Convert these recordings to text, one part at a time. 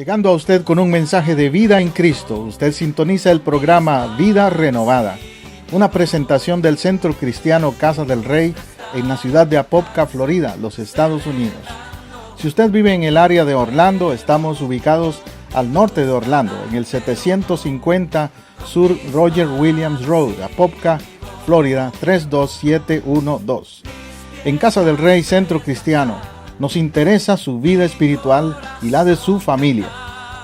Llegando a usted con un mensaje de vida en Cristo, usted sintoniza el programa Vida Renovada, una presentación del Centro Cristiano Casa del Rey en la ciudad de Apopka, Florida, los Estados Unidos. Si usted vive en el área de Orlando, estamos ubicados al norte de Orlando, en el 750 Sur Roger Williams Road, Apopka, Florida 32712. En Casa del Rey Centro Cristiano, nos interesa su vida espiritual y la de su familia.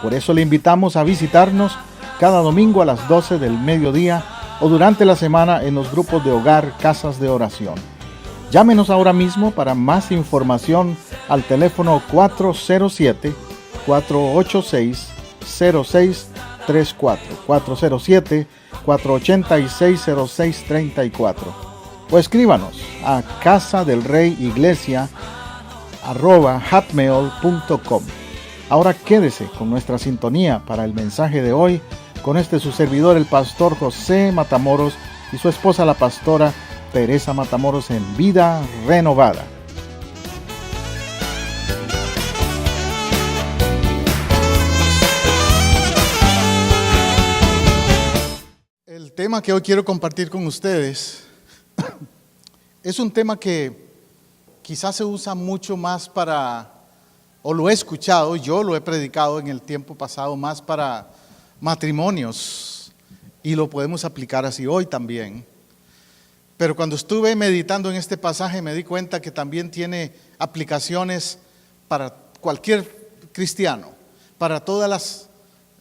Por eso le invitamos a visitarnos cada domingo a las 12 del mediodía o durante la semana en los grupos de hogar Casas de Oración. Llámenos ahora mismo para más información al teléfono 407-486-0634, 407-486-0634. O escríbanos a casadelreyiglesia@hotmail.com. Ahora quédese con nuestra sintonía para el mensaje de hoy, con su servidor, el pastor José Matamoros, y su esposa, la pastora Teresa Matamoros, en Vida Renovada. El tema que hoy quiero compartir con ustedes es un tema que quizás se usa mucho más o lo he escuchado, yo lo he predicado en el tiempo pasado más para matrimonios, y lo podemos aplicar así hoy también. Pero cuando estuve meditando en este pasaje me di cuenta que también tiene aplicaciones para cualquier cristiano, para todas las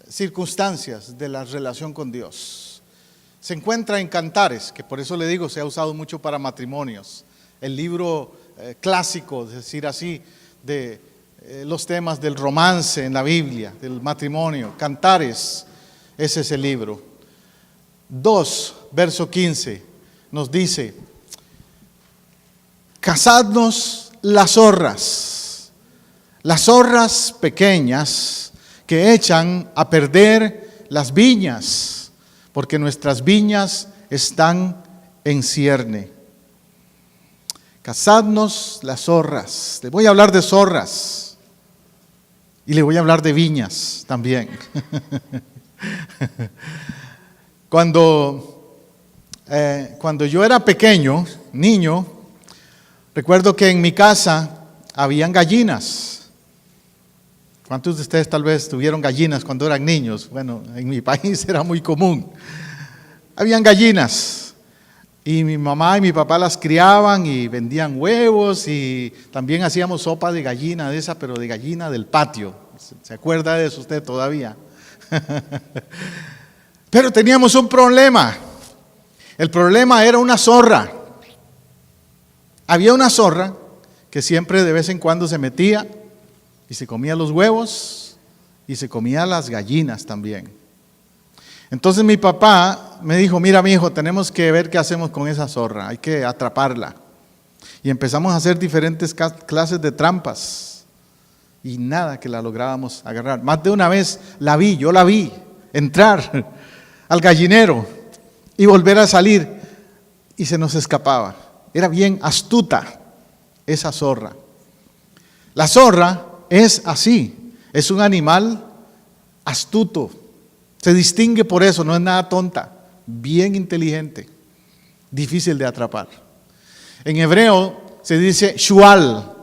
circunstancias de la relación con Dios. Se encuentra en Cantares, que por eso le digo, se ha usado mucho para matrimonios. El libro clásico, es decir así, de los temas del romance en la Biblia, del matrimonio. Cantares, ese es el libro. 2, verso 15, nos dice: casadnos las zorras pequeñas que echan a perder las viñas, porque nuestras viñas están en cierne. Casadnos las zorras. Le voy a hablar de zorras y le voy a hablar de viñas también. Cuando yo era pequeño, niño, recuerdo que en mi casa habían gallinas. ¿Cuántos de ustedes tal vez tuvieron gallinas cuando eran niños? Bueno, en mi país era muy común. Habían gallinas. Y mi mamá y mi papá las criaban y vendían huevos, y también hacíamos sopa de gallina de esa, pero de gallina del patio. ¿Se acuerda de eso usted todavía? Pero teníamos un problema. El problema era una zorra. Había una zorra que siempre de vez en cuando se metía y se comía los huevos y se comía las gallinas también. Entonces mi papá me dijo: mira, mi hijo, tenemos que ver qué hacemos con esa zorra, hay que atraparla. Y empezamos a hacer diferentes clases de trampas y nada que la lográbamos agarrar. Más de una vez yo la vi entrar al gallinero y volver a salir, y se nos escapaba. Era bien astuta esa zorra. La zorra es así, es un animal astuto. Se distingue por eso, no es nada tonta, bien inteligente, difícil de atrapar. En hebreo se dice shual,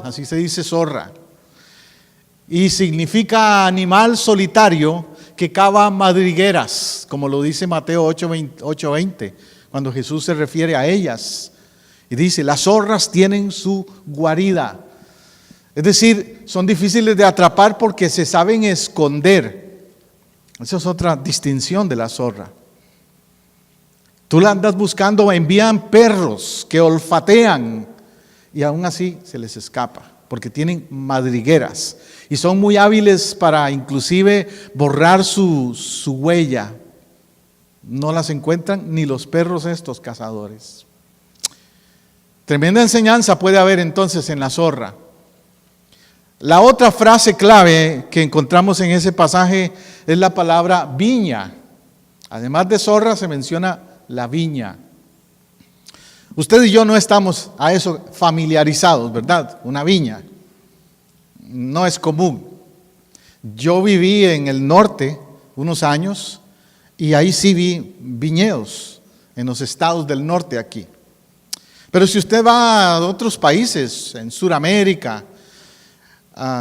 así se dice zorra, y significa animal solitario que cava madrigueras, como lo dice Mateo 8:20, cuando Jesús se refiere a ellas. Y dice: las zorras tienen su guarida. Es decir, son difíciles de atrapar porque se saben esconder. Esa es otra distinción de la zorra. Tú la andas buscando, envían perros que olfatean y aún así se les escapa, porque tienen madrigueras y son muy hábiles para inclusive borrar su huella. No las encuentran ni los perros estos cazadores. Tremenda enseñanza puede haber entonces en la zorra. La otra frase clave que encontramos en ese pasaje es la palabra viña. Además de zorra se menciona la viña. Usted y yo no estamos a eso familiarizados, ¿verdad? Una viña no es común. Yo viví en el norte unos años y ahí sí vi viñedos en los estados del norte aquí. Pero si usted va a otros países, en Sudamérica,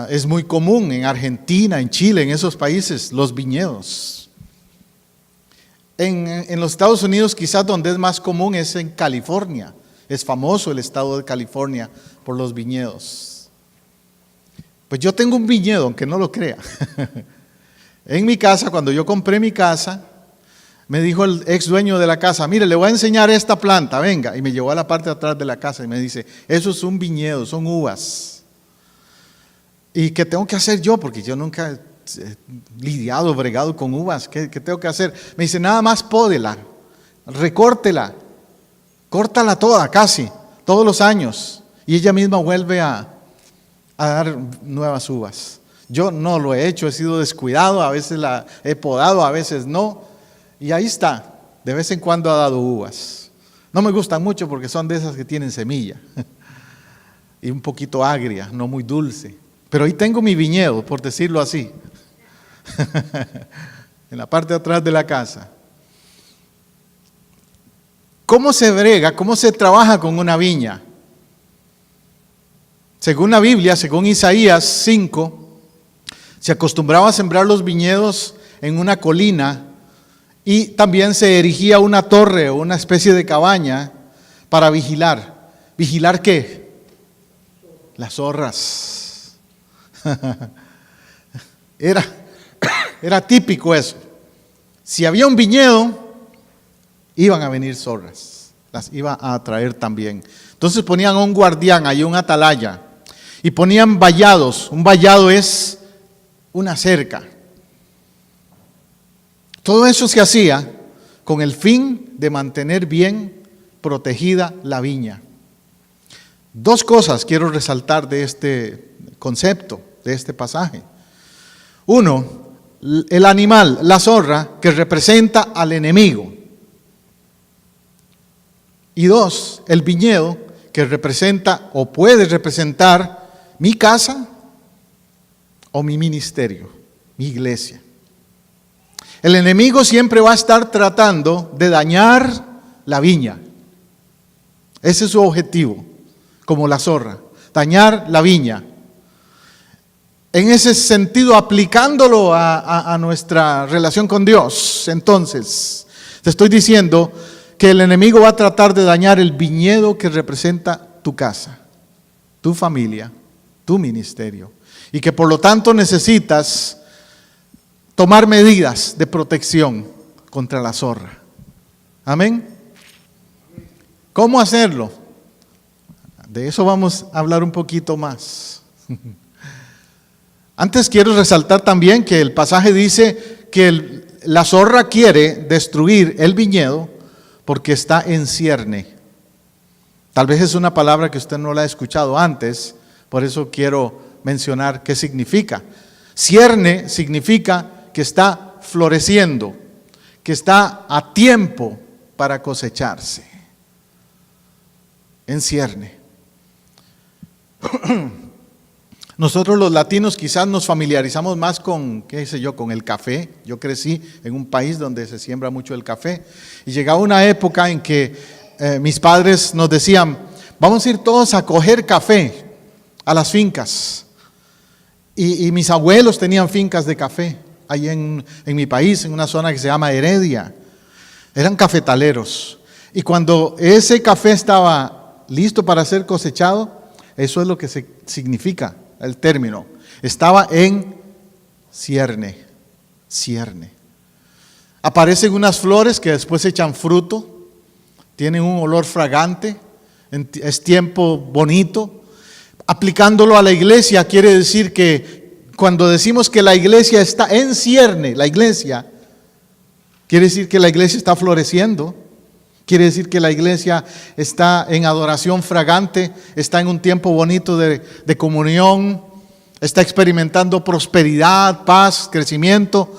es muy común, en Argentina, en Chile, en esos países, los viñedos. En los Estados Unidos quizás donde es más común es en California. Es famoso el estado de California por los viñedos. Pues yo tengo un viñedo, aunque no lo crea. En mi casa, cuando yo compré mi casa, me dijo el ex dueño de la casa, mire, le voy a enseñar esta planta, venga. Y me llevó a la parte de atrás de la casa y me dice, eso es un viñedo, son uvas. ¿Y qué tengo que hacer yo? Porque yo nunca he lidiado, bregado con uvas. ¿Qué tengo que hacer? Me dice, nada más pódela, recórtela, córtala toda, casi, todos los años. Y ella misma vuelve a dar nuevas uvas. Yo no lo he hecho, he sido descuidado, a veces la he podado, a veces no. Y ahí está, de vez en cuando ha dado uvas. No me gustan mucho porque son de esas que tienen semilla. Y un poquito agria, no muy dulce. Pero ahí tengo mi viñedo, por decirlo así. En la parte de atrás de la casa. ¿Cómo se brega, cómo se trabaja con una viña? Según la Biblia, según Isaías 5, se acostumbraba a sembrar los viñedos en una colina y también se erigía una torre o una especie de cabaña para vigilar. ¿Vigilar qué? Las zorras. Era típico eso. Si había un viñedo, iban a venir zorras. Las iba a atraer también. Entonces ponían a un guardián, ahí un atalaya. Y ponían vallados. Un vallado es una cerca. Todo eso se hacía con el fin de mantener bien protegida la viña. Dos cosas quiero resaltar de este concepto, de este pasaje. Uno, el animal, la zorra, que representa al enemigo. Y dos, el viñedo, que representa o puede representar mi casa o mi ministerio, mi iglesia. El enemigo siempre va a estar tratando de dañar la viña. Ese es su objetivo, como la zorra, dañar la viña. En ese sentido, aplicándolo a nuestra relación con Dios, entonces, te estoy diciendo que el enemigo va a tratar de dañar el viñedo que representa tu casa, tu familia, tu ministerio. Y que por lo tanto necesitas tomar medidas de protección contra la zorra. Amén. ¿Cómo hacerlo? De eso vamos a hablar un poquito más. Antes quiero resaltar también que el pasaje dice que la zorra quiere destruir el viñedo porque está en cierne. Tal vez es una palabra que usted no la ha escuchado antes, por eso quiero mencionar qué significa. Cierne significa que está floreciendo, que está a tiempo para cosecharse. En cierne. Nosotros los latinos quizás nos familiarizamos más con, qué sé yo, con el café. Yo crecí en un país donde se siembra mucho el café. Y llegaba una época en que mis padres nos decían, vamos a ir todos a coger café a las fincas. Y mis abuelos tenían fincas de café ahí en mi país, en una zona que se llama Heredia. Eran cafetaleros. Y cuando ese café estaba listo para ser cosechado, eso es lo que significa el término. Estaba en cierne. Aparecen unas flores que después echan fruto, tienen un olor fragante, es tiempo bonito. Aplicándolo a la iglesia quiere decir que cuando decimos que la iglesia está en cierne, la iglesia, quiere decir que la iglesia está floreciendo, quiere decir que la iglesia está en adoración fragante, está en un tiempo bonito de comunión, está experimentando prosperidad, paz, crecimiento.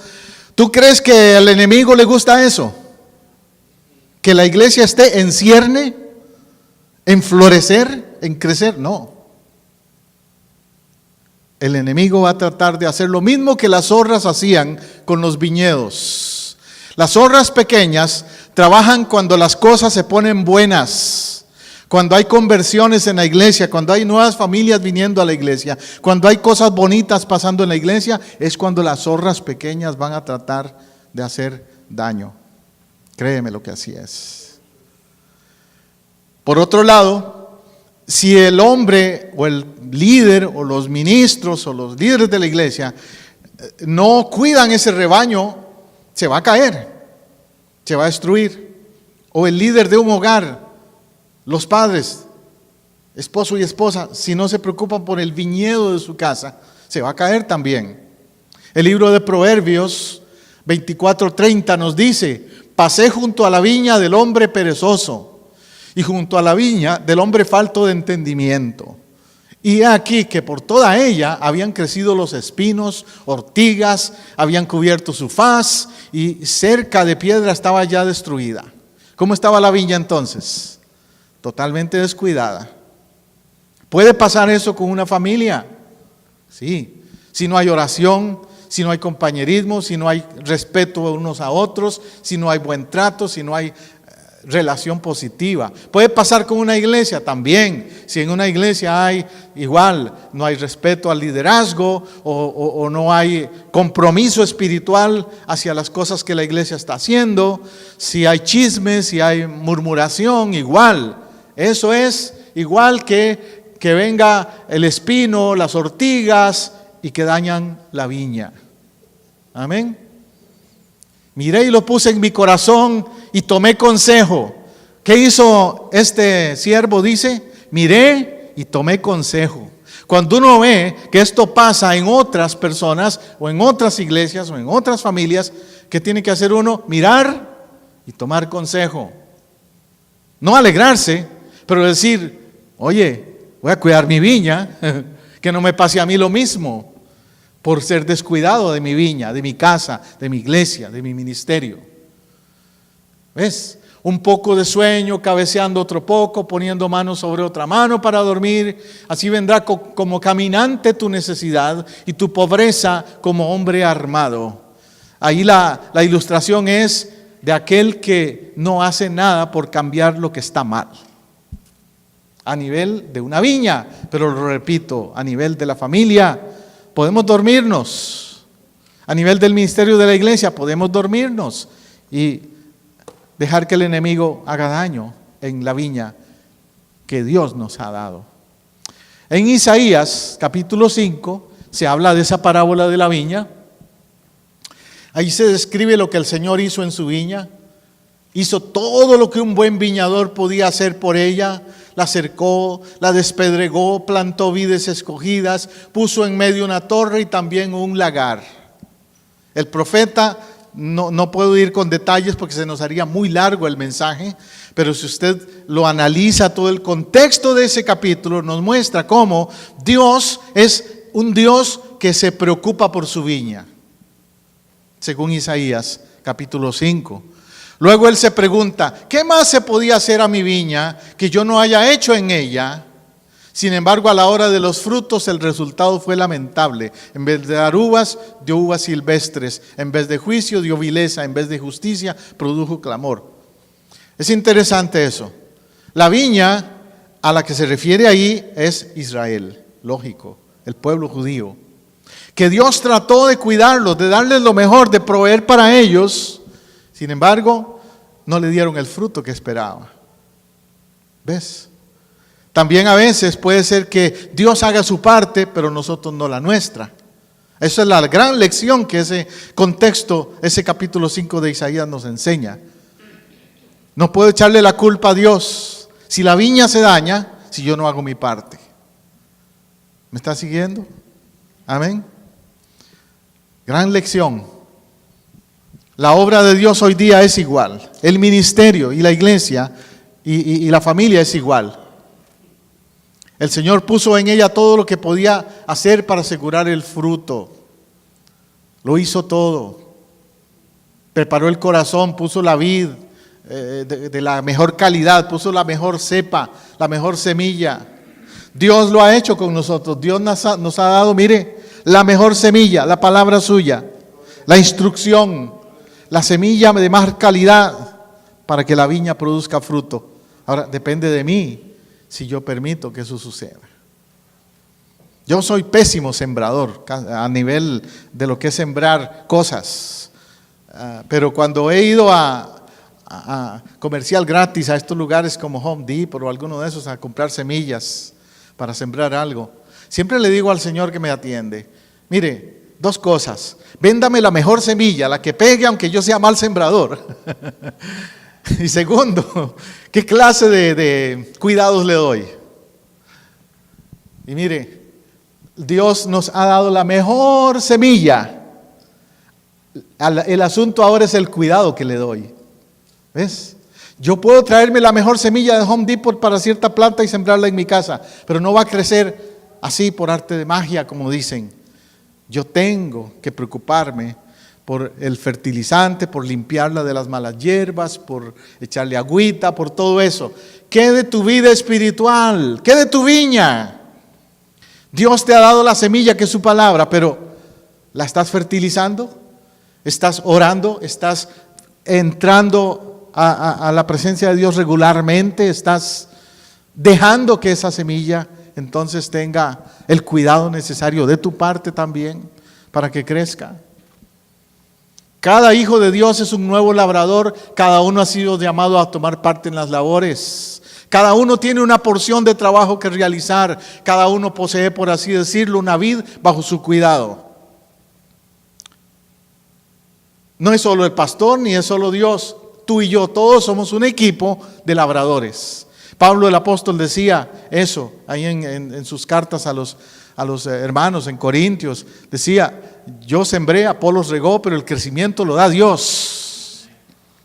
¿Tú crees que al enemigo le gusta eso? ¿Que la iglesia esté en cierne, en florecer, en crecer? No. el enemigo va a tratar de hacer lo mismo que las zorras hacían con los viñedos. Las zorras pequeñas trabajan cuando las cosas se ponen buenas, cuando hay conversiones en la iglesia, cuando hay nuevas familias viniendo a la iglesia, cuando hay cosas bonitas pasando en la iglesia, es cuando las zorras pequeñas van a tratar de hacer daño. Créeme lo que así es. Por otro lado, si el hombre o el líder o los ministros o los líderes de la iglesia no cuidan ese rebaño, se va a caer, se va a destruir. O el líder de un hogar, los padres, esposo y esposa, si no se preocupan por el viñedo de su casa, se va a caer también. El libro de Proverbios 24:30 nos dice: pasé junto a la viña del hombre perezoso y junto a la viña del hombre falto de entendimiento. Y he aquí que por toda ella habían crecido los espinos, ortigas, habían cubierto su faz y cerca de piedra estaba ya destruida. ¿Cómo estaba la viña entonces? Totalmente descuidada. ¿Puede pasar eso con una familia? Sí. Si no hay oración, si no hay compañerismo, si no hay respeto unos a otros, si no hay buen trato, si no hay relación positiva. Puede pasar con una iglesia también. Si en una iglesia hay igual, no hay respeto al liderazgo o no hay compromiso espiritual hacia las cosas que la iglesia está haciendo, si hay chismes, si hay murmuración, igual. Eso es igual que venga el espino, las ortigas y que dañan la viña. Amén. Miré y lo puse en mi corazón y tomé consejo. ¿Qué hizo este siervo? Dice, miré y tomé consejo. Cuando uno ve que esto pasa en otras personas o en otras iglesias o en otras familias, ¿qué tiene que hacer uno? Mirar y tomar consejo. No alegrarse, pero decir, oye, voy a cuidar mi viña, que no me pase a mí lo mismo por ser descuidado de mi viña, de mi casa, de mi iglesia, de mi ministerio. ¿Ves? Un poco de sueño, cabeceando otro poco, poniendo mano sobre otra mano para dormir. Así vendrá como caminante tu necesidad y tu pobreza como hombre armado. Ahí la ilustración es de aquel que no hace nada por cambiar lo que está mal. A nivel de una viña, pero lo repito, a nivel de la familia, podemos dormirnos. A nivel del ministerio de la iglesia, podemos dormirnos y dejar que el enemigo haga daño en la viña que Dios nos ha dado. En Isaías capítulo 5 se habla de esa parábola de la viña. Ahí se describe lo que el Señor hizo en su viña. Hizo todo lo que un buen viñador podía hacer por ella. La cercó, la despedregó, plantó vides escogidas, puso en medio una torre y también un lagar. El profeta, no puedo ir con detalles porque se nos haría muy largo el mensaje, pero si usted lo analiza, todo el contexto de ese capítulo nos muestra cómo Dios es un Dios que se preocupa por su viña, según Isaías capítulo 5. Luego él se pregunta, ¿qué más se podía hacer a mi viña que yo no haya hecho en ella? Sin embargo, a la hora de los frutos el resultado fue lamentable. En vez de dar uvas, dio uvas silvestres. En vez de juicio, dio vileza. En vez de justicia, produjo clamor. Es interesante eso. La viña a la que se refiere ahí es Israel, lógico, el pueblo judío. Que Dios trató de cuidarlos, de darles lo mejor, de proveer para ellos. Sin embargo, no le dieron el fruto que esperaba. ¿Ves? También a veces puede ser que Dios haga su parte, pero nosotros no la nuestra. Esa es la gran lección que ese contexto, ese capítulo 5 de Isaías nos enseña. No puedo echarle la culpa a Dios si la viña se daña, si yo no hago mi parte. ¿Me está siguiendo? Amén. Gran lección. La obra de Dios hoy día es igual. El ministerio y la iglesia y la familia es igual. El Señor puso en ella todo lo que podía hacer para asegurar el fruto. Lo hizo todo. Preparó el corazón, puso la vid de la mejor calidad, puso la mejor cepa, la mejor semilla. Dios lo ha hecho con nosotros. Dios nos ha dado, mire, la mejor semilla, la palabra suya, la instrucción, la semilla de más calidad para que la viña produzca fruto. Ahora, depende de mí si yo permito que eso suceda. Yo soy pésimo sembrador a nivel de lo que es sembrar cosas. Pero cuando he ido a comercial gratis a estos lugares como Home Depot o alguno de esos a comprar semillas para sembrar algo, siempre le digo al Señor que me atiende, mire, dos cosas, véndame la mejor semilla, la que pegue aunque yo sea mal sembrador. Y segundo, ¿qué clase de cuidados le doy? Y mire, Dios nos ha dado la mejor semilla. El asunto ahora es el cuidado que le doy. ¿Ves? Yo puedo traerme la mejor semilla de Home Depot para cierta planta y sembrarla en mi casa, pero no va a crecer así por arte de magia, como dicen. Yo tengo que preocuparme por el fertilizante, por limpiarla de las malas hierbas, por echarle agüita, por todo eso. ¿Qué de tu vida espiritual? ¿Qué de tu viña? Dios te ha dado la semilla que es su palabra, pero ¿la estás fertilizando? ¿Estás orando? ¿Estás entrando a la presencia de Dios regularmente? ¿Estás dejando que esa semilla entonces tenga el cuidado necesario de tu parte también para que crezca? Cada hijo de Dios es un nuevo labrador, cada uno ha sido llamado a tomar parte en las labores. Cada uno tiene una porción de trabajo que realizar, cada uno posee, por así decirlo, una vid bajo su cuidado. No es solo el pastor ni es solo Dios, tú y yo, todos somos un equipo de labradores. Pablo el apóstol decía eso ahí en sus cartas a los hermanos en Corintios. Decía, yo sembré, Apolos regó, pero el crecimiento lo da Dios.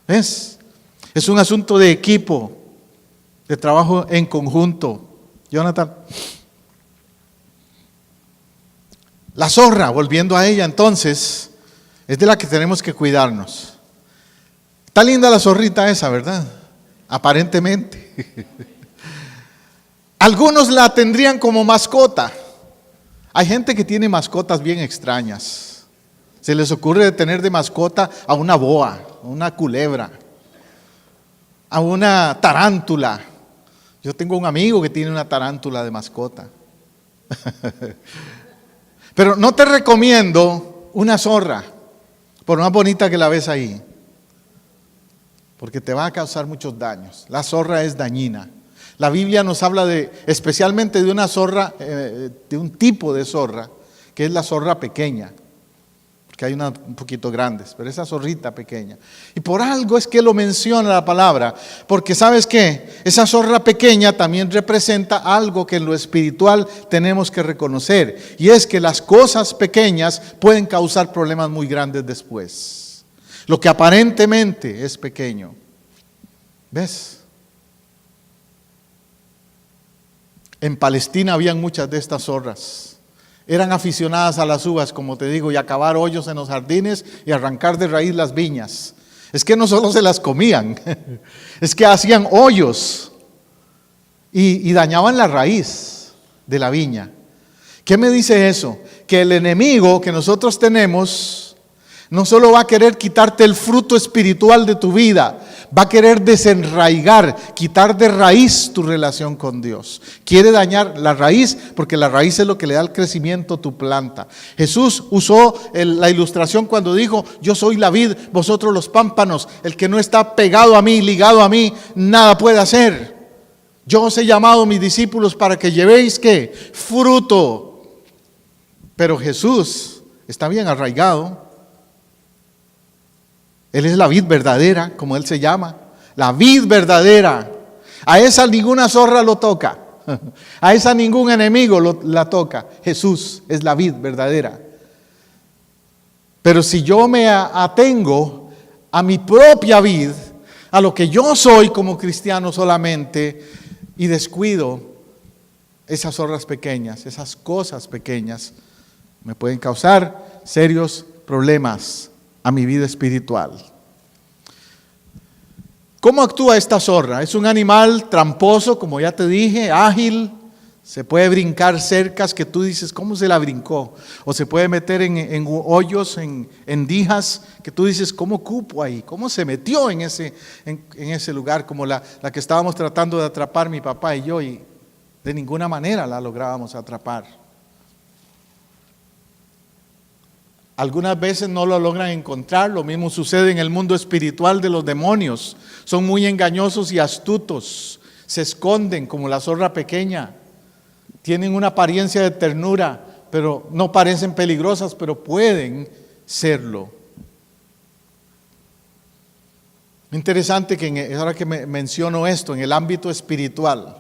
¿Ves? Es un asunto de equipo, de trabajo en conjunto. Jonathan. La zorra, volviendo a ella entonces, es de la que tenemos que cuidarnos. Está linda la zorrita esa, ¿verdad? Aparentemente. Algunos la tendrían como mascota. Hay gente que tiene mascotas bien extrañas. Se les ocurre tener de mascota a una boa, a una culebra, a una tarántula. Yo tengo un amigo que tiene una tarántula de mascota. Pero no te recomiendo una zorra, por más bonita que la ves ahí, porque te va a causar muchos daños. La zorra es dañina. La Biblia nos habla especialmente de una zorra, de un tipo de zorra, que es la zorra pequeña, porque hay una un poquito grandes, pero esa zorrita pequeña. Y por algo es que lo menciona la palabra, porque ¿sabes qué? Esa zorra pequeña también representa algo que en lo espiritual tenemos que reconocer, y es que las cosas pequeñas pueden causar problemas muy grandes después. Lo que aparentemente es pequeño. ¿Ves? En Palestina habían muchas de estas zorras. Eran aficionadas a las uvas, como te digo, y a cavar hoyos en los jardines y arrancar de raíz las viñas. Es que no solo se las comían, es que hacían hoyos y dañaban la raíz de la viña. ¿Qué me dice eso? Que el enemigo que nosotros tenemos no solo va a querer quitarte el fruto espiritual de tu vida, va a querer desenraigar, quitar de raíz tu relación con Dios. Quiere dañar la raíz, porque la raíz es lo que le da el crecimiento a tu planta. Jesús usó la ilustración cuando dijo, yo soy la vid, vosotros los pámpanos. El que no está pegado a mí, ligado a mí, nada puede hacer. Yo os he llamado mis discípulos para que llevéis, ¿qué? Fruto. Pero Jesús está bien arraigado. Él es la vid verdadera, como Él se llama. La vid verdadera. A esa ninguna zorra lo toca. A esa ningún enemigo la toca. Jesús es la vid verdadera. Pero si yo me atengo a mi propia vid, a lo que yo soy como cristiano solamente, y descuido esas zorras pequeñas, esas cosas pequeñas, me pueden causar serios problemas a mi vida espiritual. ¿Cómo actúa esta zorra? Es un animal tramposo, como ya te dije, ágil, Se puede brincar cercas que tú dices, ¿cómo se la brincó? O se puede meter en hoyos, en dijas, que tú dices, ¿cómo cupo ahí? ¿Cómo se metió en ese lugar? Como la que estábamos tratando de atrapar mi papá y yo, y de ninguna manera la lográbamos atrapar. Algunas veces no lo logran encontrar. Lo mismo sucede en el mundo espiritual de los demonios. Son muy engañosos y astutos. Se esconden como la zorra pequeña. Tienen una apariencia de ternura, pero no parecen peligrosas, pero pueden serlo. Interesante que ahora que menciono esto, en el ámbito espiritual,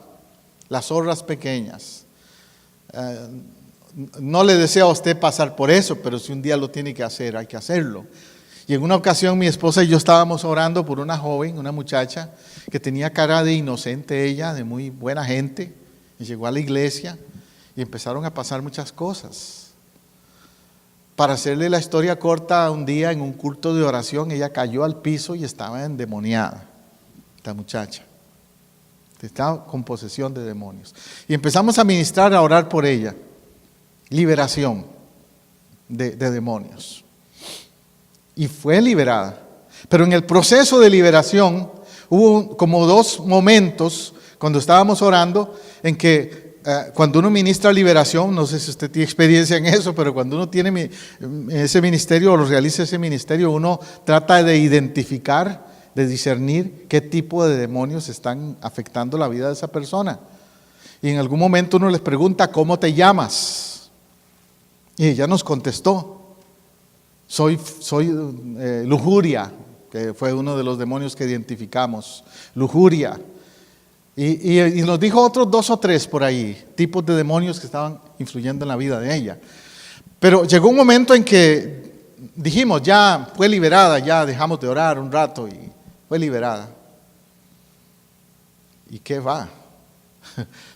las zorras pequeñas. No le deseo a usted pasar por eso, pero si un día lo tiene que hacer, hay que hacerlo. Y en una ocasión mi esposa y yo estábamos orando por una joven, una muchacha, que tenía cara de inocente ella, de muy buena gente. Y llegó a la iglesia y empezaron a pasar muchas cosas. Para hacerle la historia corta, un día en un culto de oración ella cayó al piso y estaba endemoniada, esta muchacha. Estaba con posesión de demonios. Y empezamos a ministrar, a orar por ella. Liberación de demonios. Y fue liberada. Pero en el proceso de liberación hubo como 2 momentos cuando estábamos orando en que cuando uno ministra liberación, no sé si usted tiene experiencia en eso, pero cuando uno tiene ese ministerio o realiza ese ministerio, uno trata de identificar, de discernir qué tipo de demonios están afectando la vida de esa persona. Y en algún momento uno les pregunta, ¿cómo te llamas? Y ella nos contestó, soy lujuria, que fue uno de los demonios que identificamos, lujuria. Y nos dijo otros 2 o 3 por ahí, tipos de demonios que estaban influyendo en la vida de ella. Pero llegó un momento en que dijimos, ya fue liberada, ya dejamos de orar un rato y fue liberada. ¿Y qué va?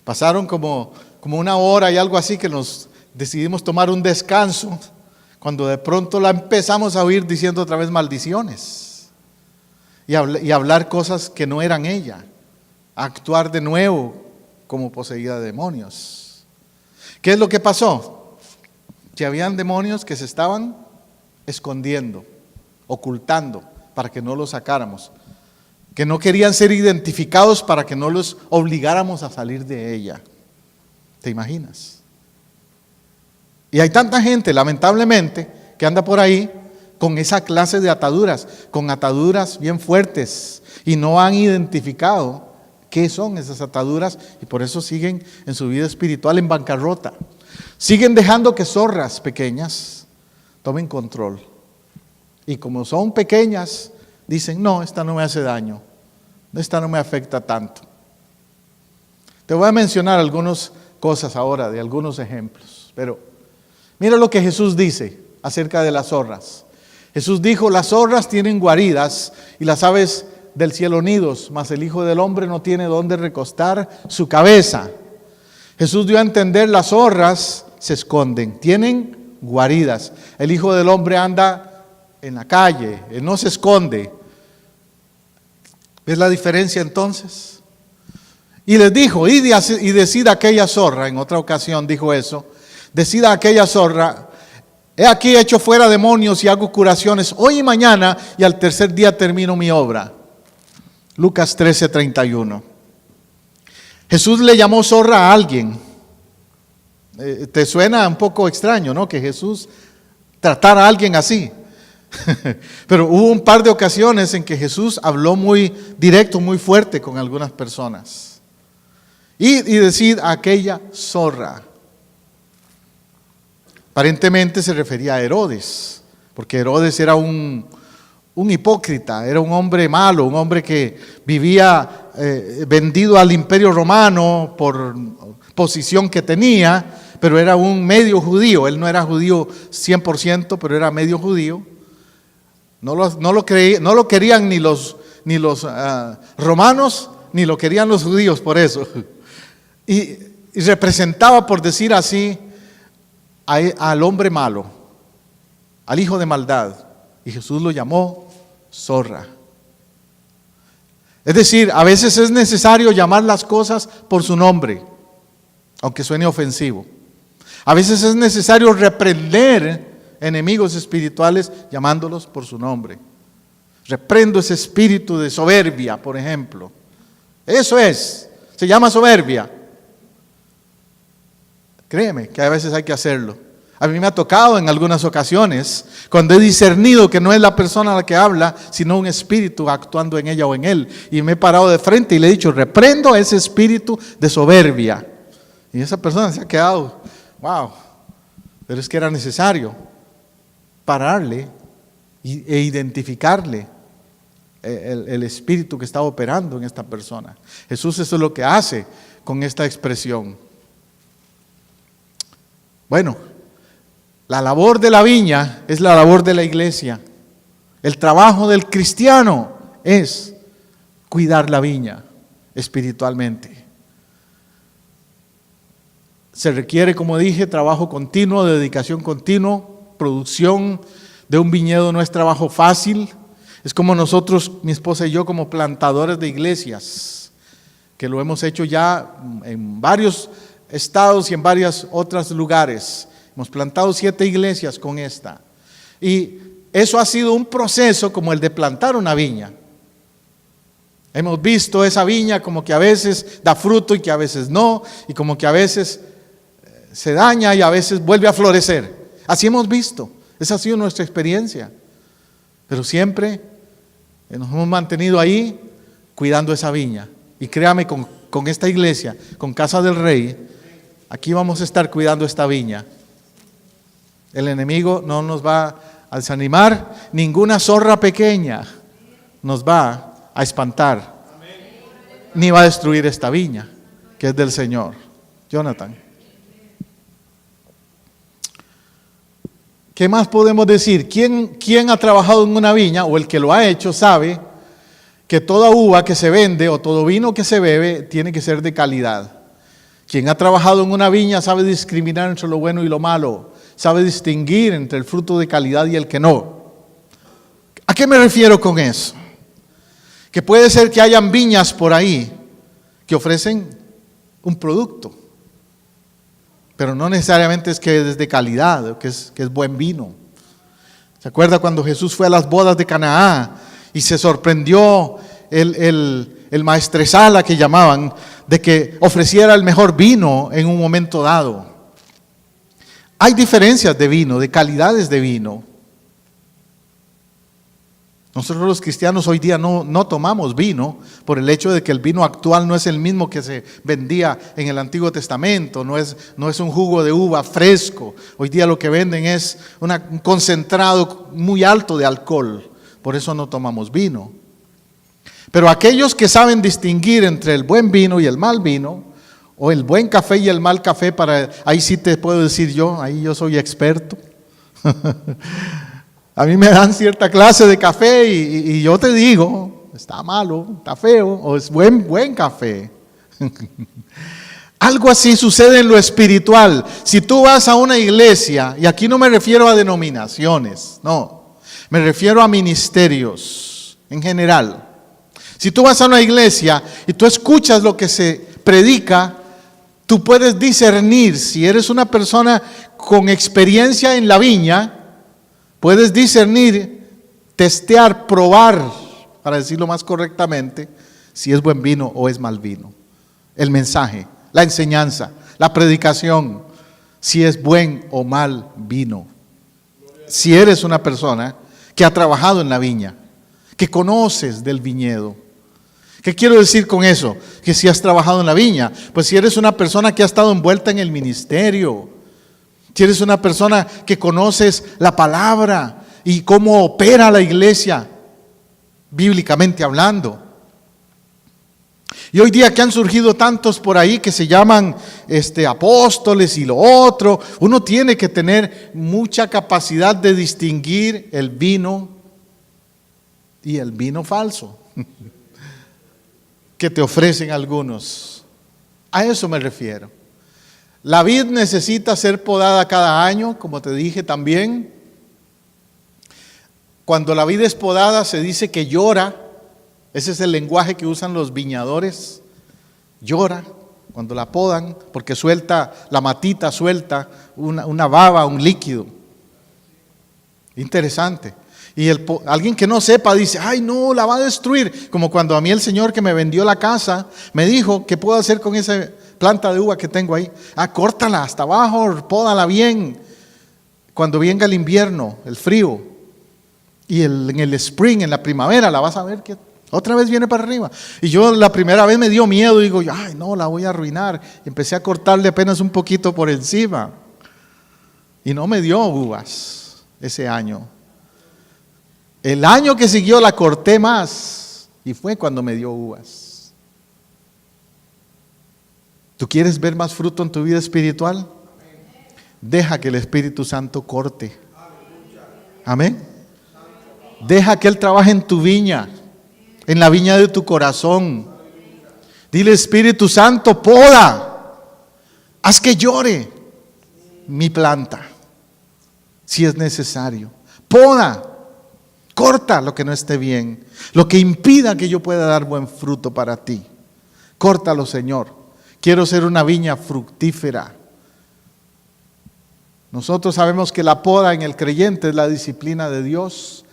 Pasaron como 1 hora y algo así que nos decidimos tomar un descanso, cuando de pronto la empezamos a oír diciendo otra vez maldiciones y hablar cosas que no eran ella. Actuar de nuevo como poseída de demonios. ¿Qué es lo que pasó? Que habían demonios que se estaban escondiendo, ocultando, para que no los sacáramos, que no querían ser identificados para que no los obligáramos a salir de ella. ¿Te imaginas? Y hay tanta gente, lamentablemente, que anda por ahí con esa clase de ataduras, con ataduras bien fuertes, y no han identificado qué son esas ataduras, y por eso siguen en su vida espiritual en bancarrota. Siguen dejando que zorras pequeñas tomen control. Y como son pequeñas, dicen, no, esta no me hace daño, esta no me afecta tanto. Te voy a mencionar algunas cosas ahora, de algunos ejemplos, pero mira lo que Jesús dice acerca de las zorras. Jesús dijo, las zorras tienen guaridas y las aves del cielo nidos, mas el Hijo del Hombre no tiene dónde recostar su cabeza. Jesús dio a entender, las zorras se esconden, tienen guaridas. El Hijo del Hombre anda en la calle, Él no se esconde. ¿Ves la diferencia entonces? Y les dijo, y decida aquella zorra, en otra ocasión dijo eso, decida aquella zorra, he aquí hecho fuera demonios y hago curaciones hoy y mañana, y al tercer día termino mi obra. Lucas 13:31. Jesús le llamó zorra a alguien. Te suena un poco extraño, ¿no? Que Jesús tratara a alguien así. Pero hubo un par de ocasiones en que Jesús habló muy directo, muy fuerte con algunas personas. Y decir aquella zorra. Aparentemente se refería a Herodes, porque Herodes era un hipócrita, era un hombre malo, un hombre que vivía vendido al imperio romano por posición que tenía, pero era un medio judío. Él no era judío 100%, pero era medio judío. No lo querían ni los romanos, ni lo querían los judíos por eso. Y representaba, por decir así, al hombre malo, al hijo de maldad. Y Jesús lo llamó zorra. Es decir, a veces es necesario llamar las cosas por su nombre. aunque suene ofensivo. A veces es necesario reprender enemigos espirituales llamándolos por su nombre. Reprendo ese espíritu de soberbia, por ejemplo. Eso se llama soberbia. Créeme que a veces hay que hacerlo. A mí me ha tocado en algunas ocasiones, cuando he discernido que no es la persona la que habla, sino un espíritu actuando en ella o en él. Y me he parado de frente y le he dicho, reprendo ese espíritu de soberbia. Y esa persona se ha quedado, wow, pero es que era necesario pararle e identificarle el espíritu que estaba operando en esta persona. Jesús eso es lo que hace con esta expresión. Bueno, la labor de la viña es la labor de la iglesia. El trabajo del cristiano es cuidar la viña espiritualmente. Se requiere, como dije, trabajo continuo, dedicación continua. Producción de un viñedo no es trabajo fácil. Es como nosotros, mi esposa y yo, como plantadores de iglesias, que lo hemos hecho ya en varios estados y en varios otros lugares. Hemos plantado 7 iglesias con esta. Y eso ha sido un proceso como el de plantar una viña. Hemos visto esa viña como que a veces da fruto y que a veces no, y como que a veces se daña y a veces vuelve a florecer. Así hemos visto. Esa ha sido nuestra experiencia. Pero siempre nos hemos mantenido ahí cuidando esa viña. Y créame, con esta iglesia, con Casa del Rey, aquí vamos a estar cuidando esta viña. El enemigo no nos va a desanimar, ninguna zorra pequeña nos va a espantar, ni va a destruir esta viña, que es del Señor. Jonathan. ¿Qué más podemos decir? ¿Quién ha trabajado en una viña, o el que lo ha hecho, sabe que toda uva que se vende o todo vino que se bebe tiene que ser de calidad? Quien ha trabajado en una viña sabe discriminar entre lo bueno y lo malo, sabe distinguir entre el fruto de calidad y el que no. ¿A qué me refiero con eso? Que puede ser que hayan viñas por ahí que ofrecen un producto, pero no necesariamente es que es de calidad, que es buen vino. ¿Se acuerda cuando Jesús fue a las bodas de Canaán y se sorprendió el maestresala que llamaban, de que ofreciera el mejor vino en un momento dado? Hay diferencias de vino, de calidades de vino. Nosotros los cristianos hoy día no tomamos vino por el hecho de que el vino actual no es el mismo que se vendía en el Antiguo Testamento, no es un jugo de uva fresco. Hoy día lo que venden es un concentrado muy alto de alcohol, por eso no tomamos vino. Pero aquellos que saben distinguir entre el buen vino y el mal vino, o el buen café y el mal café, ahí sí te puedo decir ahí yo soy experto. A mí me dan cierta clase de café y yo te digo, está malo, está feo, o es buen café. Algo así sucede en lo espiritual. Si tú vas a una iglesia, y aquí no me refiero a denominaciones, no, me refiero a ministerios en general. Si tú vas a una iglesia y tú escuchas lo que se predica, tú puedes discernir. Si eres una persona con experiencia en la viña, puedes discernir, testear, probar, para decirlo más correctamente, si es buen vino o es mal vino. El mensaje, la enseñanza, la predicación, si es buen o mal vino. Si eres una persona que ha trabajado en la viña, que conoces del viñedo. ¿Qué quiero decir con eso? Que si has trabajado en la viña, pues si eres una persona que ha estado envuelta en el ministerio, si eres una persona que conoces la palabra y cómo opera la iglesia, bíblicamente hablando. Y hoy día que han surgido tantos por ahí que se llaman apóstoles y lo otro, uno tiene que tener mucha capacidad de distinguir el vino y el vino falso que te ofrecen algunos. A eso me refiero. La vid necesita ser podada cada año, como te dije también. Cuando la vid es podada se dice que llora. Ese es el lenguaje que usan los viñadores. Llora cuando la podan, porque suelta, la matita suelta una baba, un líquido. Interesante. Y alguien que no sepa dice, ay no, la va a destruir. Como cuando a mí el señor que me vendió la casa me dijo, ¿qué puedo hacer con esa planta de uva que tengo ahí? Córtala hasta abajo, pódala bien. Cuando venga el invierno, el frío, y en el spring, en la primavera, la vas a ver que otra vez viene para arriba. Y yo la primera vez me dio miedo, digo, ay no, la voy a arruinar. Y empecé a cortarle apenas un poquito por encima. Y no me dio uvas ese año. El año que siguió la corté más y fue cuando me dio uvas. ¿Tú quieres ver más fruto en tu vida espiritual? Deja que el Espíritu Santo corte. Amén. Deja que Él trabaje en tu viña, en la viña de tu corazón. Dile, Espíritu Santo, poda, haz que llore mi planta, si es necesario. Poda. Corta lo que no esté bien, lo que impida que yo pueda dar buen fruto para ti. Córtalo, Señor. Quiero ser una viña fructífera. Nosotros sabemos que la poda en el creyente es la disciplina de Dios,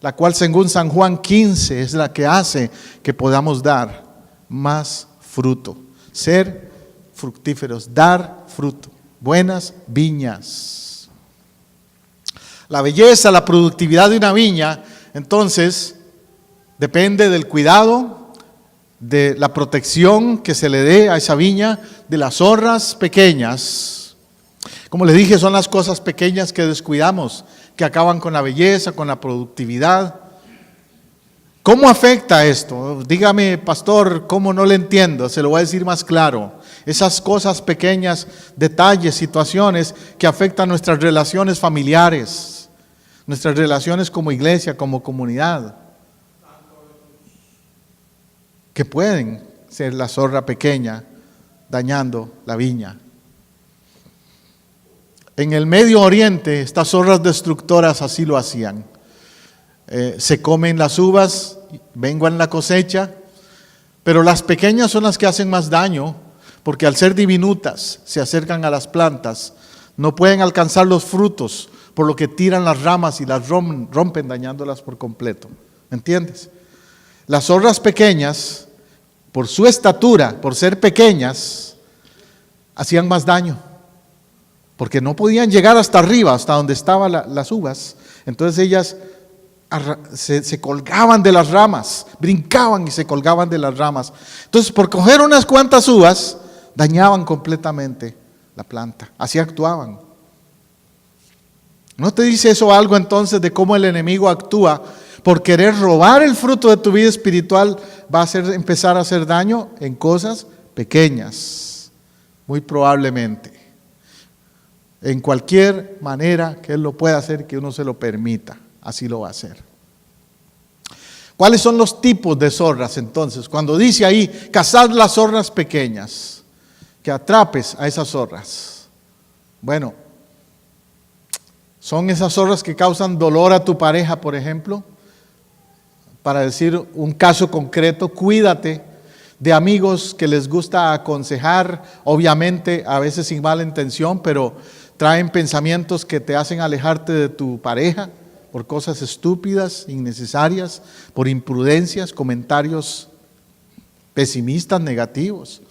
la cual según San Juan 15 es la que hace que podamos dar más fruto. Ser fructíferos, dar fruto, buenas viñas. La belleza, la productividad de una viña, entonces, depende del cuidado, de la protección que se le dé a esa viña, de las zorras pequeñas. Como les dije, son las cosas pequeñas que descuidamos, que acaban con la belleza, con la productividad. ¿Cómo afecta esto? Dígame, pastor, ¿cómo no le entiendo? Se lo voy a decir más claro. Esas cosas pequeñas, detalles, situaciones que afectan nuestras relaciones familiares, nuestras relaciones como iglesia, como comunidad, que pueden ser la zorra pequeña dañando la viña. En el Medio Oriente, estas zorras destructoras así lo hacían. Se comen las uvas, menguan la cosecha, pero las pequeñas son las que hacen más daño, porque al ser diminutas se acercan a las plantas, no pueden alcanzar los frutos, por lo que tiran las ramas y las rompen dañándolas por completo. ¿Me entiendes? Las zorras pequeñas, por su estatura, por ser pequeñas, hacían más daño, porque no podían llegar hasta arriba, hasta donde estaban las uvas. Entonces ellas se colgaban de las ramas, brincaban y se colgaban de las ramas. Entonces, por coger unas cuantas uvas, dañaban completamente la planta. Así actuaban. ¿No te dice eso algo entonces de cómo el enemigo actúa? Por querer robar el fruto de tu vida espiritual, va a empezar a hacer daño en cosas pequeñas, muy probablemente. En cualquier manera que Él lo pueda hacer, que uno se lo permita, así lo va a hacer. ¿Cuáles son los tipos de zorras entonces? Cuando dice ahí, cazad las zorras pequeñas, que atrapes a esas zorras. Bueno, son esas zorras que causan dolor a tu pareja, por ejemplo. Para decir un caso concreto, cuídate de amigos que les gusta aconsejar, obviamente a veces sin mala intención, pero traen pensamientos que te hacen alejarte de tu pareja por cosas estúpidas, innecesarias, por imprudencias, comentarios pesimistas, negativos.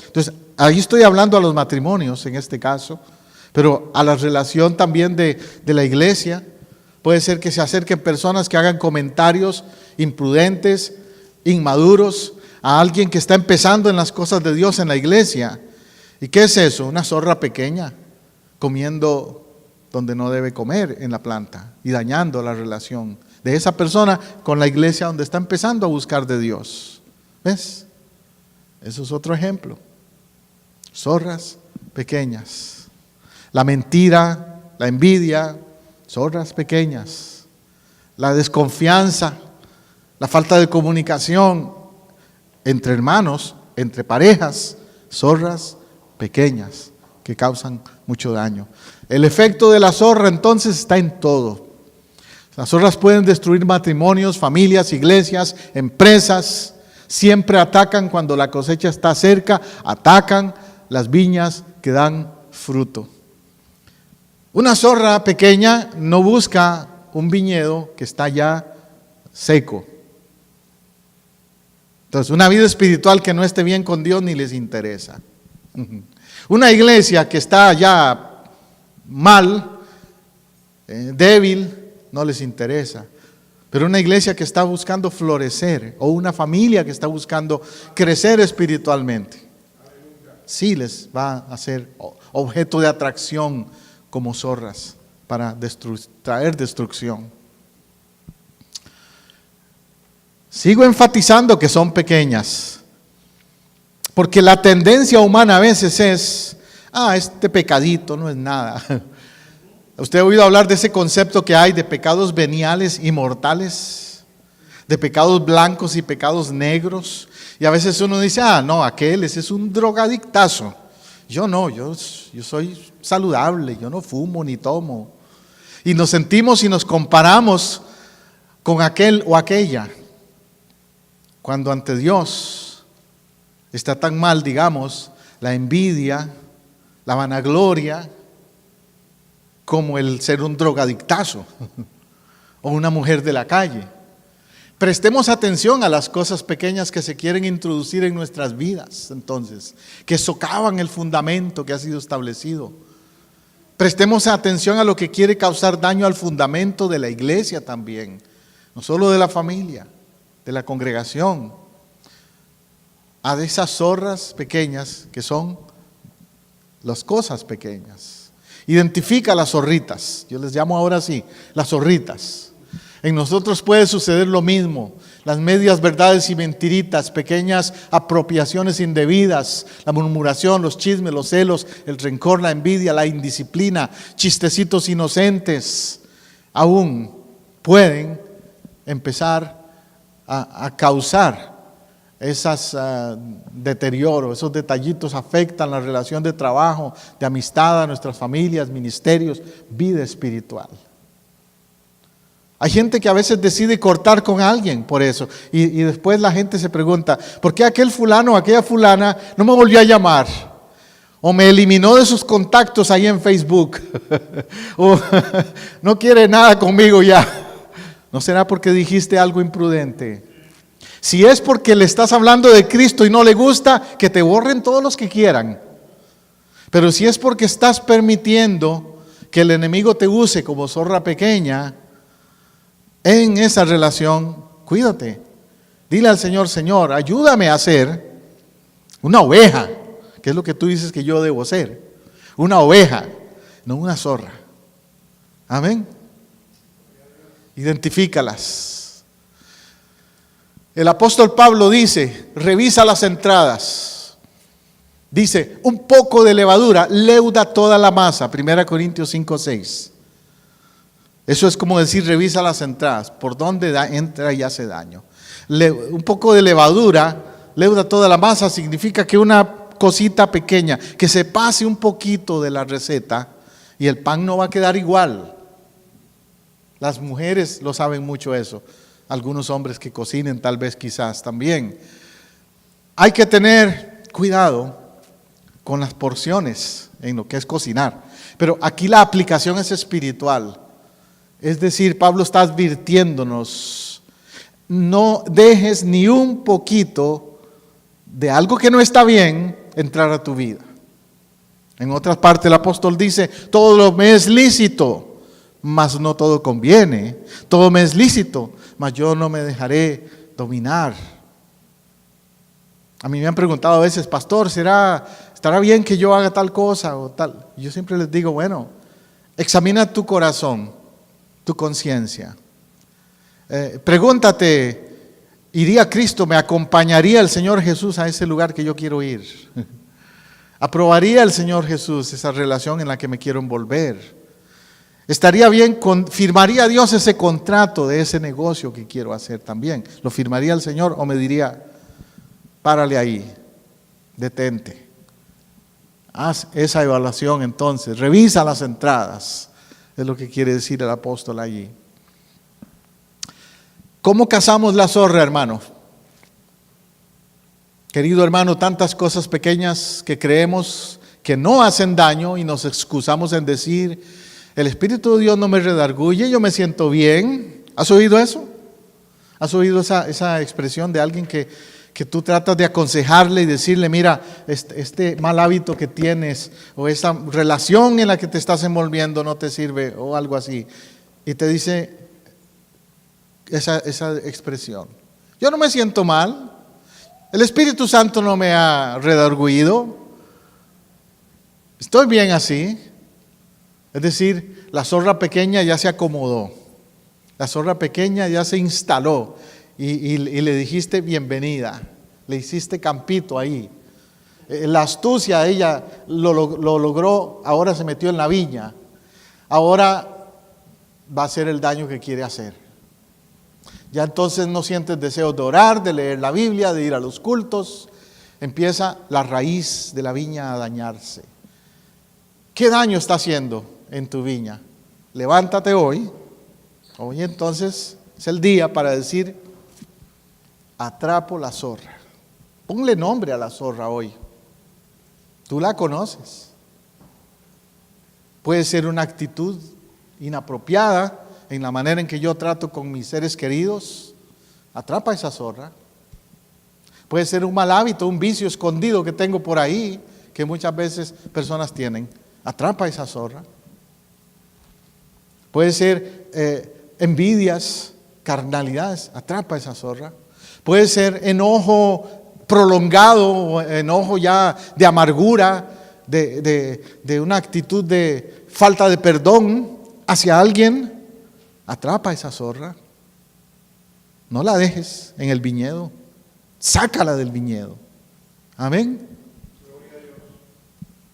Entonces, ahí estoy hablando a los matrimonios en este caso, pero a la relación también de la iglesia. Puede ser que se acerquen personas que hagan comentarios imprudentes, inmaduros, a alguien que está empezando en las cosas de Dios en la iglesia. ¿Y qué es eso? Una zorra pequeña, comiendo donde no debe comer en la planta y dañando la relación de esa persona con la iglesia donde está empezando a buscar de Dios. ¿Ves? Eso es otro ejemplo. Zorras pequeñas. La mentira, la envidia, zorras pequeñas. La desconfianza, la falta de comunicación entre hermanos, entre parejas, zorras pequeñas que causan mucho daño. El efecto de la zorra entonces está en todo. Las zorras pueden destruir matrimonios, familias, iglesias, empresas. Siempre atacan cuando la cosecha está cerca, atacan las viñas que dan fruto. Una zorra pequeña no busca un viñedo que está ya seco. Entonces, una vida espiritual que no esté bien con Dios ni les interesa. Una iglesia que está ya mal, débil, no les interesa. Pero una iglesia que está buscando florecer, o una familia que está buscando crecer espiritualmente, sí les va a ser objeto de atracción como zorras para traer destrucción. Sigo enfatizando que son pequeñas, porque la tendencia humana a veces es, este pecadito no es nada. ¿Usted ha oído hablar de ese concepto que hay de pecados veniales y mortales? De pecados blancos y pecados negros. Y a veces uno dice, no, aquel ese es un drogadictazo. Yo no, yo soy saludable, yo no fumo ni tomo. Y nos sentimos y nos comparamos con aquel o aquella. Cuando ante Dios está tan mal, digamos, la envidia, la vanagloria, como el ser un drogadictazo o una mujer de la calle. Prestemos atención a las cosas pequeñas que se quieren introducir en nuestras vidas, entonces, que socavan el fundamento que ha sido establecido. Prestemos atención a lo que quiere causar daño al fundamento de la iglesia también, no solo de la familia, de la congregación, a de esas zorras pequeñas que son las cosas pequeñas. Identifica las zorritas, yo les llamo ahora así, las zorritas. En nosotros puede suceder lo mismo, las medias verdades y mentiritas, pequeñas apropiaciones indebidas, la murmuración, los chismes, los celos, el rencor, la envidia, la indisciplina, chistecitos inocentes, aún pueden empezar a causar esos deterioros, esos detallitos afectan la relación de trabajo, de amistad, a nuestras familias, ministerios, vida espiritual. Hay gente que a veces decide cortar con alguien por eso y después la gente se pregunta, ¿por qué aquel fulano o aquella fulana no me volvió a llamar? O me eliminó de sus contactos ahí en Facebook o no quiere nada conmigo ya. ¿No será porque dijiste algo imprudente? Si es porque le estás hablando de Cristo y no le gusta, que te borren todos los que quieran. Pero si es porque estás permitiendo que el enemigo te use como zorra pequeña en esa relación, cuídate. Dile al Señor, Señor, ayúdame a ser una oveja, que es lo que tú dices que yo debo ser. Una oveja, no una zorra. Amén. Identifícalas. El apóstol Pablo dice, revisa las entradas. Dice, un poco de levadura leuda toda la masa. 1 Corintios 5:6. Eso es como decir, revisa las entradas. Por dónde entra y hace daño. Un poco de levadura leuda toda la masa. Significa que una cosita pequeña, que se pase un poquito de la receta y el pan no va a quedar igual. Las mujeres lo saben mucho eso. Algunos hombres que cocinen tal vez quizás también. Hay que tener cuidado con las porciones en lo que es cocinar. Pero aquí la aplicación es espiritual. Es decir, Pablo está advirtiéndonos, no dejes ni un poquito de algo que no está bien entrar a tu vida. En otras partes el apóstol dice, todo lo me es lícito, mas no todo conviene. Todo me es lícito, mas yo no me dejaré dominar. A mí me han preguntado a veces, pastor, ¿estará bien que yo haga tal cosa o tal? Y yo siempre les digo, bueno, examina tu corazón, tu conciencia. Pregúntate, ¿iría Cristo? ¿Me acompañaría el Señor Jesús a ese lugar que yo quiero ir? ¿Aprobaría el Señor Jesús esa relación en la que me quiero envolver? ¿Estaría bien, firmaría Dios ese contrato de ese negocio que quiero hacer también? ¿Lo firmaría el Señor o me diría, párale ahí, detente? Haz esa evaluación entonces, revisa las entradas, es lo que quiere decir el apóstol allí. ¿Cómo cazamos la zorra, hermano? Querido hermano, tantas cosas pequeñas que creemos que no hacen daño y nos excusamos en decir, el Espíritu de Dios no me redarguye, yo me siento bien. ¿Has oído eso? ¿Has oído esa expresión de alguien que tú tratas de aconsejarle y decirle, mira, este mal hábito que tienes o esa relación en la que te estás envolviendo no te sirve o algo así? Y te dice esa expresión. Yo no me siento mal. El Espíritu Santo no me ha redarguido. Estoy bien así. Es decir, la zorra pequeña ya se acomodó. La zorra pequeña ya se instaló y le dijiste bienvenida. Le hiciste campito ahí. La astucia ella lo logró, ahora se metió en la viña. Ahora va a hacer el daño que quiere hacer. Ya entonces no sientes deseos de orar, de leer la Biblia, de ir a los cultos. Empieza la raíz de la viña a dañarse. ¿Qué daño está haciendo en tu viña? Levántate hoy. Hoy entonces es el día para decir, atrapo la zorra. Ponle nombre a la zorra hoy. Tú la conoces. Puede ser una actitud inapropiada en la manera en que yo trato con mis seres queridos. Atrapa esa zorra. Puede ser un mal hábito, un vicio escondido que tengo por ahí, que muchas veces personas tienen. Atrapa esa zorra. Puede ser envidias, carnalidades. Atrapa esa zorra. Puede ser enojo prolongado, enojo ya de amargura, de una actitud de falta de perdón hacia alguien. Atrapa esa zorra. No la dejes en el viñedo. Sácala del viñedo. Amén.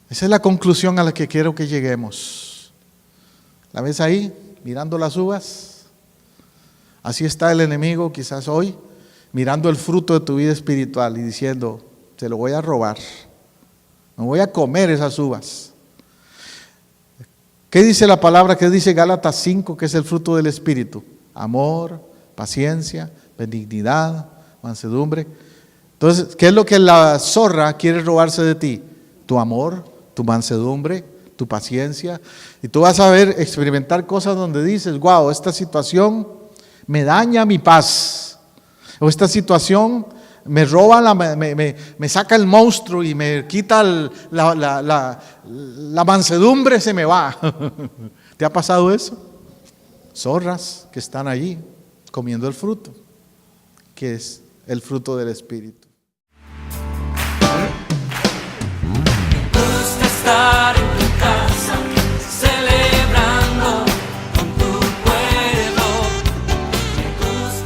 Esa es la conclusión a la que quiero que lleguemos. ¿La ves ahí? Mirando las uvas. Así está el enemigo quizás hoy, mirando el fruto de tu vida espiritual y diciendo, te lo voy a robar. Me voy a comer esas uvas. ¿Qué dice la palabra? ¿Qué dice Gálatas 5? Que es el fruto del Espíritu. Amor, paciencia, benignidad, mansedumbre. Entonces, ¿qué es lo que la zorra quiere robarse de ti? Tu amor, tu mansedumbre, tu paciencia. Y tú vas a ver, experimentar cosas donde dices, wow, esta situación me daña mi paz. O esta situación me roba, me saca el monstruo y me quita la mansedumbre, se me va. ¿Te ha pasado eso? Zorras que están allí comiendo el fruto, que es el fruto del Espíritu. Me gusta estar en tu casa, celebrando con tu pueblo.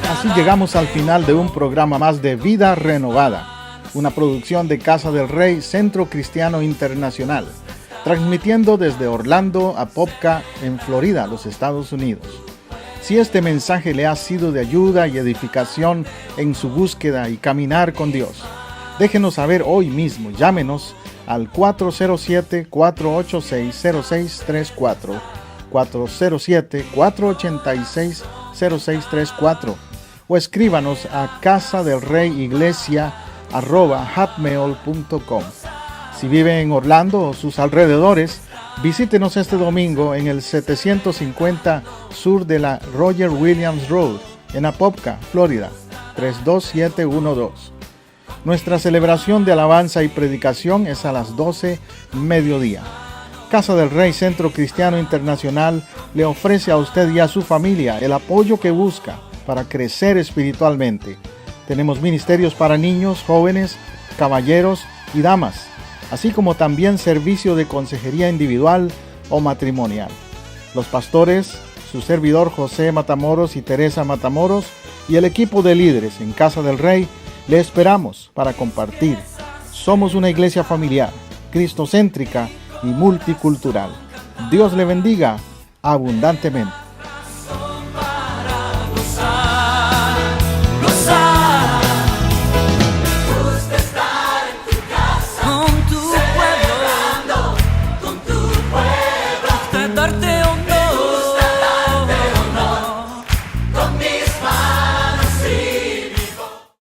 Así llegamos al final de un programa más de Vida Renovada, una producción de Casa del Rey Centro Cristiano Internacional, transmitiendo desde Orlando a Apopka, en Florida, los Estados Unidos. Si este mensaje le ha sido de ayuda y edificación en su búsqueda y caminar con Dios, déjenos saber hoy mismo. Llámenos al 407-486-0634, 407-486-0634, o escríbanos a casadelreyiglesia@hotmail.com. Si vive en Orlando o sus alrededores, visítenos este domingo en el 750 sur de la Roger Williams Road, en Apopka, Florida, 32712. Nuestra celebración de alabanza y predicación es a las 12 mediodía. Casa del Rey Centro Cristiano Internacional le ofrece a usted y a su familia el apoyo que busca para crecer espiritualmente. Tenemos ministerios para niños, jóvenes, caballeros y damas, así como también servicio de consejería individual o matrimonial. Los pastores, su servidor José Matamoros y Teresa Matamoros, y el equipo de líderes en Casa del Rey, le esperamos para compartir. Somos una iglesia familiar, cristocéntrica y multicultural. Dios le bendiga abundantemente.